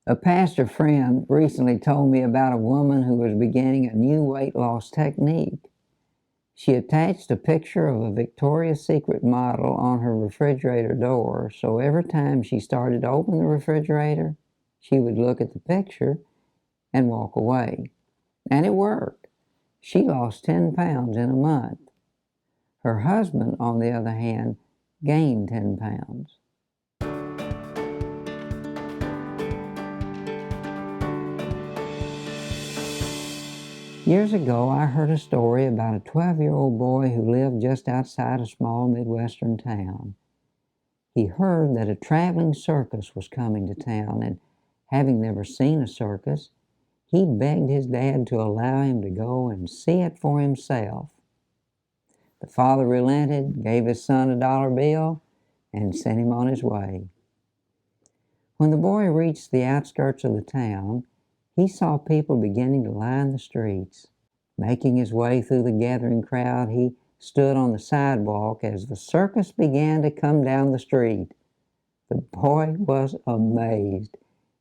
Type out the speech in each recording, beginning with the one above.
A pastor friend recently told me about a woman who was beginning a new weight loss technique. She attached a picture of a Victoria's Secret model on her refrigerator door, so every time she started to open the refrigerator, she would look at the picture and walk away. And it worked. She lost 10 pounds in a month. Her husband, on the other hand, gained 10 pounds. Years ago, I heard a story about a 12-year-old boy who lived just outside a small Midwestern town. He heard that a traveling circus was coming to town, and having never seen a circus, he begged his dad to allow him to go and see it for himself. The father relented, gave his son a dollar bill, and sent him on his way. When the boy reached the outskirts of the town, he saw people beginning to line the streets. Making his way through the gathering crowd, he stood on the sidewalk as the circus began to come down the street. The boy was amazed.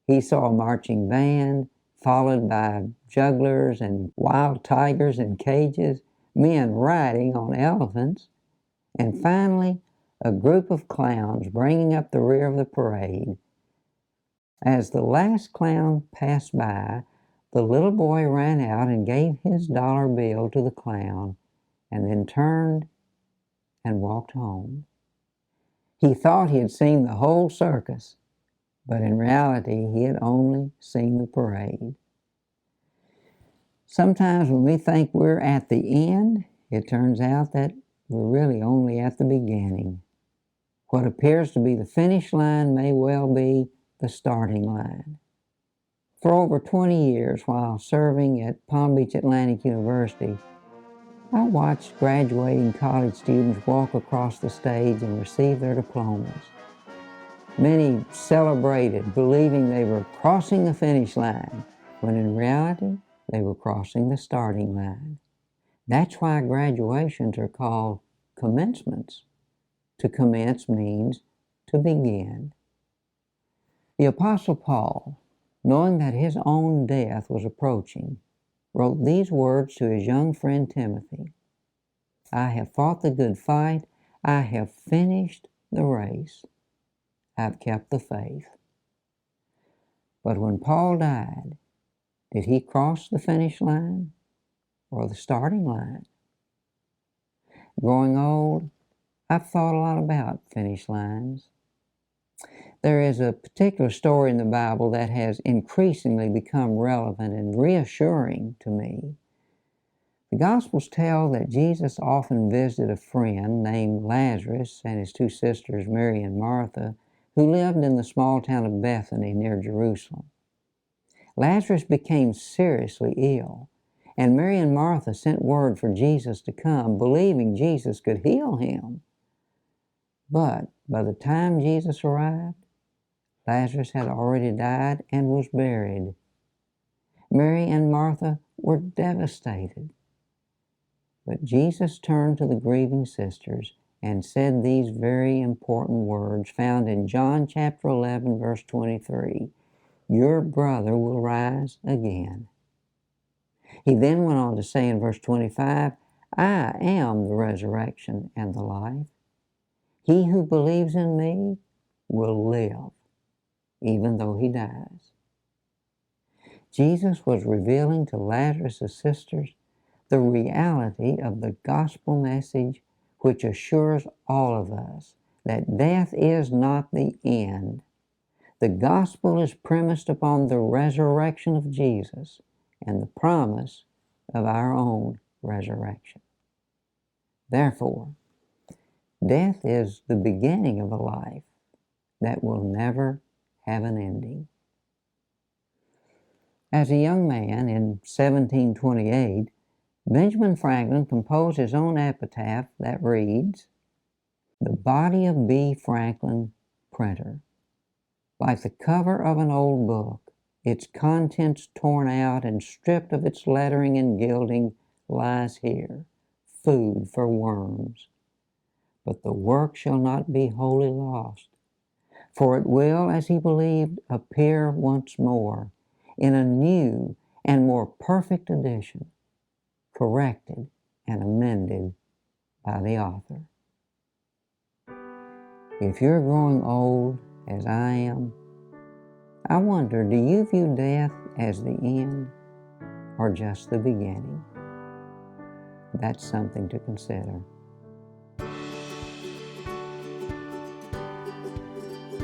He saw a marching band, followed by jugglers and wild tigers in cages, men riding on elephants, and finally a group of clowns bringing up the rear of the parade. As the last clown passed by, the little boy ran out and gave his dollar bill to the clown, and then turned and walked home. He thought he had seen the whole circus, but in reality he had only seen the parade. Sometimes when we think we're at the end, it turns out that we're really only at the beginning. What appears to be the finish line may well be the starting line. For over 20 years, while serving at Palm Beach Atlantic University, I watched graduating college students walk across the stage and receive their diplomas. Many celebrated, believing they were crossing the finish line, when in reality, they were crossing the starting line. That's why graduations are called commencements. To commence means to begin. The Apostle Paul, knowing that his own death was approaching, wrote these words to his young friend Timothy: I have fought the good fight, I have finished the race, I've kept the faith. But when Paul died, did he cross the finish line or the starting line? Growing old, I've thought a lot about finish lines. There is a particular story in the Bible that has increasingly become relevant and reassuring to me. The Gospels tell that Jesus often visited a friend named Lazarus and his two sisters, Mary and Martha, who lived in the small town of Bethany near Jerusalem. Lazarus became seriously ill, and Mary and Martha sent word for Jesus to come, believing Jesus could heal him. But by the time Jesus arrived, Lazarus had already died and was buried. Mary and Martha were devastated. But Jesus turned to the grieving sisters and said these very important words found in John chapter 11, verse 23. Your brother will rise again. He then went on to say in verse 25, I am the resurrection and the life. He who believes in me will live, even though he dies. Jesus was revealing to Lazarus' sisters the reality of the gospel message, which assures all of us that death is not the end. The gospel is premised upon the resurrection of Jesus and the promise of our own resurrection. Therefore, death is the beginning of a life that will never have an ending. As a young man in 1728, Benjamin Franklin composed his own epitaph that reads, The body of B. Franklin, printer, like the cover of an old book, its contents torn out and stripped of its lettering and gilding, lies here, food for worms. But the work shall not be wholly lost, For it will, as he believed, appear once more in a new and more perfect edition, corrected and amended by the author. If you're growing old, as I am, I wonder, do you view death as the end or just the beginning? That's something to consider.